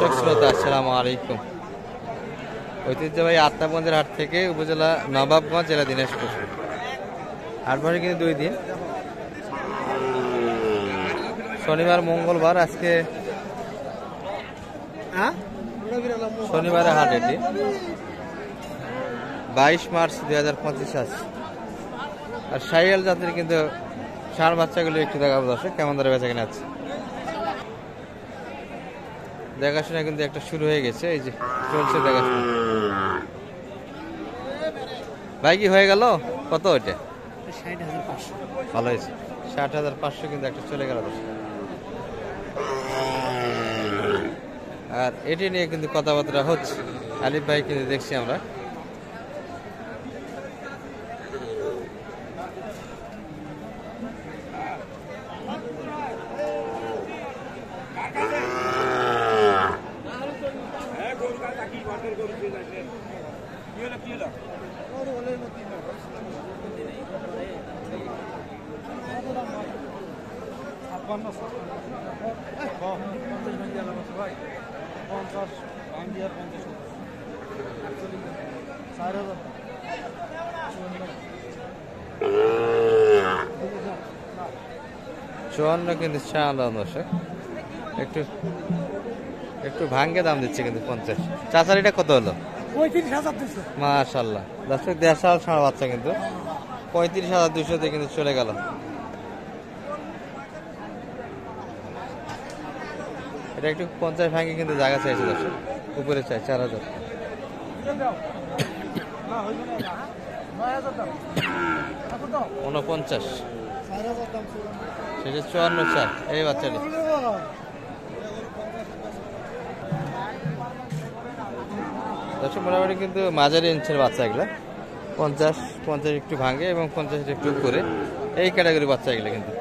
দর্শক শ্রোতা আসসালামু আলাইকুম। ঐতিহ্যবাহী আত্মাবন্দের হাট থেকে উপজেলা নবাবগঞ্জ, জেলা দিনাজপুর। হাট বসে কিন্তু 2 দিন, শনিবার মঙ্গলবার। আজকে শনিবারের হাট, এটি 22 মার্চ 2025 আছে। আর শাহিওয়াল জাতের কিন্তু ষাঁড় বাচ্চাগুলো একটু দেখাবো দর্শক, কেমন ধরে বেচা কিনা আছে। দেখাশোনা কিন্তু একটা শুরু হয়ে গেছে, এই যে চলছে দেখাশোনা। ভাই কি হয়ে গেল? কত ওইটা? 60,500। ভালো হয়েছে, 60,500 কিন্তু একটা চলে গেল। আর এটি নিয়ে কিন্তু কথাবার্তা হচ্ছে। আলিফ ভাই কিন্তু দেখছি আমরা। চুয়ান্ন কিন্তু একটু একটু ভাঙ্গে দাম দিচ্ছে কিন্তু 50। চাচারিটা কত হলো? 35,200। মাশাআল্লাহ দর্শক, দেশাল ষাঁড় বাচ্চা কিন্তু 35,200 দিয়ে কিন্তু চলে গেল। এটা একটু 50 ভাঙ্গে কিন্তু জায়গা চাইছে দর্শক, উপরে চাই 4,000। 49 সেটা 54 চার এই বাচ্চাটি। দর্শক মোটামুটি কিন্তু মাঝারি ইঞ্চের বাচ্চা এগুলো, 50 একটু ভাঙে এবং 50 একটু উপরে, এই ক্যাটাগরি বাচ্চা এগুলো। কিন্তু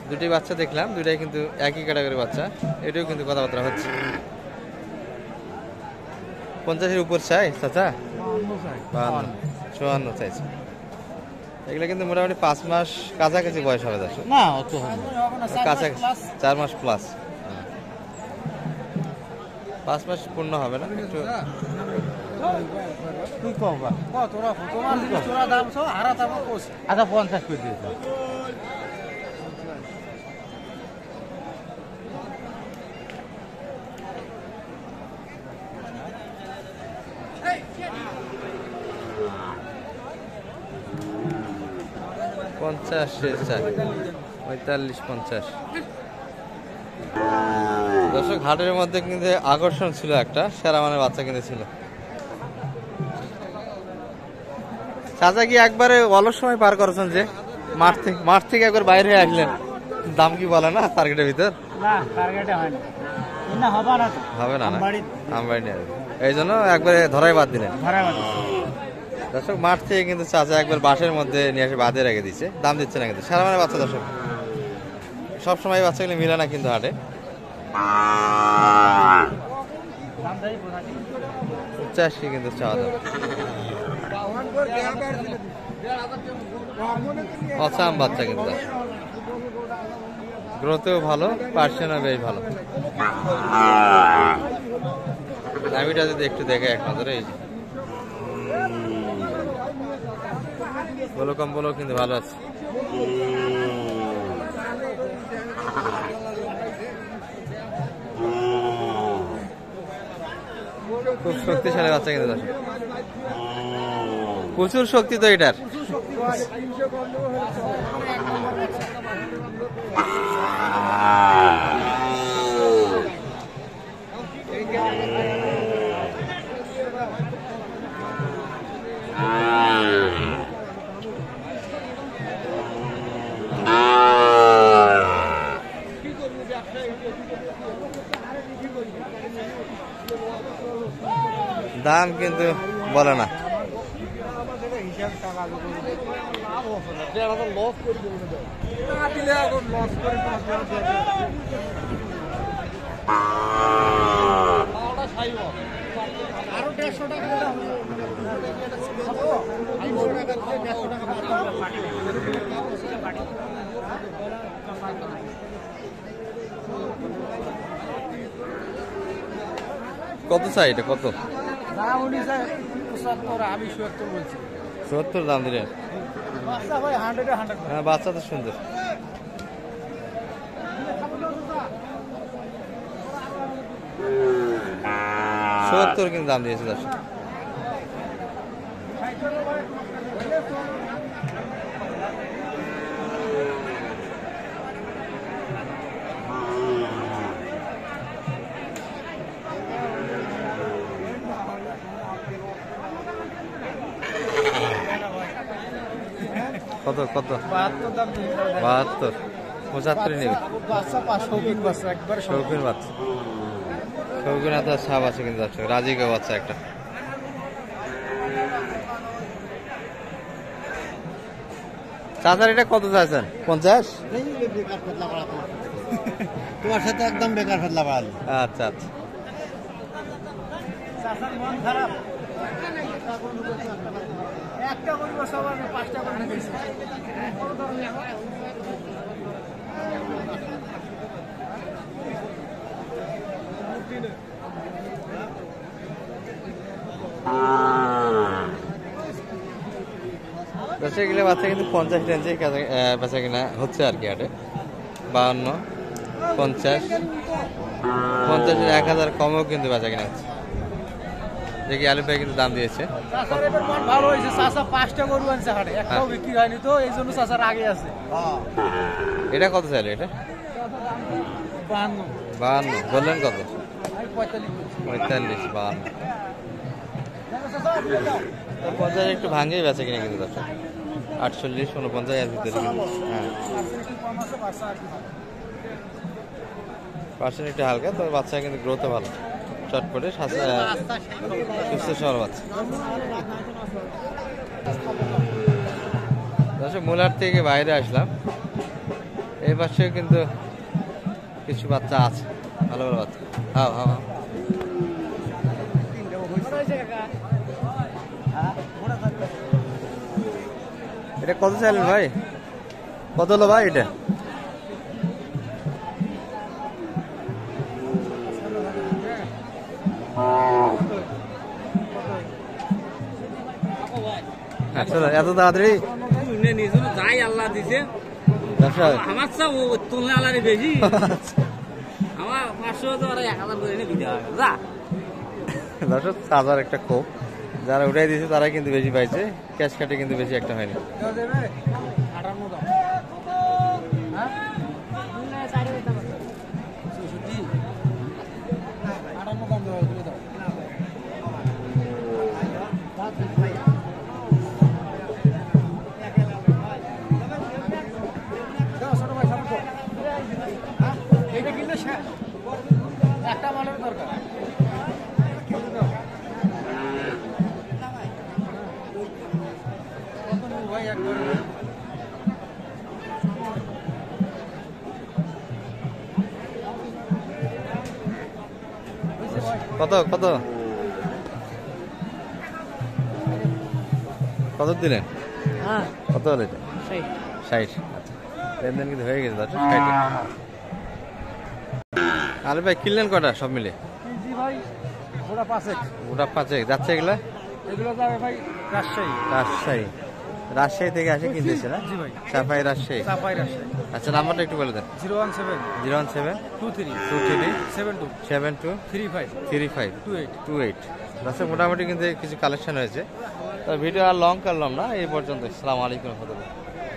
দুটি বাচ্চা দেখলাম, দুটাই কিন্তু একই ক্যাটাগরি বাচ্চা। এটাও কিন্তু কথাবার্তা হচ্ছে। 50-এর উপর চাই চাচা, 54 চাইছে। এগুলো কিন্তু মোটামুটি 5 মাস কাছাকাছি বয়স হবে দর্শক। না অত কাছাকাছি 4 মাস প্লাস, 5 মাস পূর্ণ হবে না একটু। তুই কবা তোরা তোরা দাম সব হারা দাম কোস। আচ্ছা 50 করে দিয়েছে। পঞ্চাশ 45-50। দর্শক হাটের মধ্যে কিন্তু আকর্ষণ ছিল, একটা সেরা মানের বাচ্চা কিন্তু ছিল। চাচা কি একবারে অলস সময় পার করেছেন যে মাঠ থেকে একবার বাইরে হয়ে আসলেন? দাম কি বলে না টার্গেটের ভিতর? না টার্গেটে হয় না, না হবে না, আমবাড়ি নিয়ে এই জন্য একবারে ধরাই বাদ দিলেন। দর্শক মাঠ থেকে কিন্তু চাচা একবার বাসের মধ্যে নিয়ে এসে বাঁধে রেখে দিচ্ছে, দাম দিচ্ছে না কিন্তু। সারা মানে বাচ্চা দর্শক সবসময় বাচ্চাগুলো মিলে না কিন্তু হাটে। 85 কিন্তু চাওয়া দাম। অসাম বাচ্চা কিন্তু, গ্রোথেও ভালো, পার্সেন্টও বেশ ভালো। দামিটা যদি একটু দেখে এক নজরে, এই বলো কম বলো কিন্তু ভালো আছে। খুব শক্তিশালী বাচ্চা কিন্তু দর্শক, প্রচুর শক্তি তো এটার। দাম কিন্তু বলে না। আরো 150 টাকা কত চাই এটা কত? দাম উনি স্যার 75, আমি 77 বলছি। 70 দাম দিলেন? বাচ্চা ভাই 100 এ 100। হ্যাঁ বাচ্চা তো সুন্দর। সত্তর কিন্তু দাম দিয়েছে দর্শক। কত কত? 72 দাম দিই। 72, 75 নেবে। বাচ্চা 500 বাচ্চা একবার শৌখিন বাচ্চা, শৌখিন হাতে সাপ আছে কিন্তু দর্শক, রাজিকা বাচ্চা একটা। চাচার এটা কত চাইছেন? 50? তোমার সাথে একদম বেকার ফেদলা বাড়ালি। আচ্ছা আচ্ছা। চাচার মন খারাপ। একটা করিব সবার 5টা করে দিয়েছি। এগুলো বাচ্চা কিন্তু 50 রেঞ্জে বেচা কিনা হচ্ছে আর কি হাটে। 52, 50, 50 1000 কমেও কিন্তু বেচা কিনা হচ্ছে। দেখি আলু ভাই কিন্তু দাম দিয়েছে। চাচার এবার মন ভালো হয়েছে, চাচা 5টা গরু আনছে হাটে, একটাও বিক্রি হয়নি তো এই জন্য চাচার আগে আছে। এটা কত চাইলে? এটা 52। 52 বললেন কত? আমি 45 বলছি। 45, 52। 50 একটু ভাঙেই বেচা কিনা কিন্তু দর্শক। 48, 49 এর ভিতরে কিন্তু। হ্যাঁ কম আছে, বাচ্চা আর কি ভালো। পার্সেন্ট একটু হালকা, তবে বাচ্চা কিন্তু গ্রোথও ভালো, চটপটে সুস্থ সবল বাচ্চা। দর্শক মূলার থেকে বাইরে আসলাম, এই পাশে কিন্তু কিছু বাচ্চা আছে, ভালো ভালো বাচ্চা। হ্যাঁ হ্যাঁ হ্যাঁ। এটা কত চাইলেন ভাই? কত হলো ভাই এটা? আচ্ছা এত তাড়াতাড়ি যাই আল্লাহ দিছে, আচ্ছা আমার সব তুলনা আল্লাহর বেশি। আমার 500 তো আর 1000 করে এনে দিতে হবে। যা দর্শক চার্জার একটা ক্ষোভ, যারা উঠাই দিয়েছে তারাই কিন্তু বেশি পাইছে, ক্যাশ কাটে কিন্তু বেশি একটা হয়নি। একটা মালের দরকার। কত কত কত দিলেন? কত হলো এটা? 60। আচ্ছা লেনদেন কিন্তু হয়ে গেছে দর্শক 60। আরে ভাই কিনলেন কটা সব মিলে? জি ভাই, ওটা 5 ওটা 5 যাচ্ছে এগুলা? এগুলো যাবে ভাই রাজশাহী। রাজশাহী, রাজশাহী থেকে আসে কিনতেছে না? জি ভাই। চাপাই রাজশাহী। চাপাই রাজশাহী। আচ্ছা নাম্বারটা একটু বলে দেন। 017 017 23 23 72 72 35 35 28। 28। দর্শক মোটামুটি কিন্তু কিছু কালেকশন হয়েছে, তো ভিডিও আর লং করলাম না, এই পর্যন্ত। আসসালামু আলাইকুম।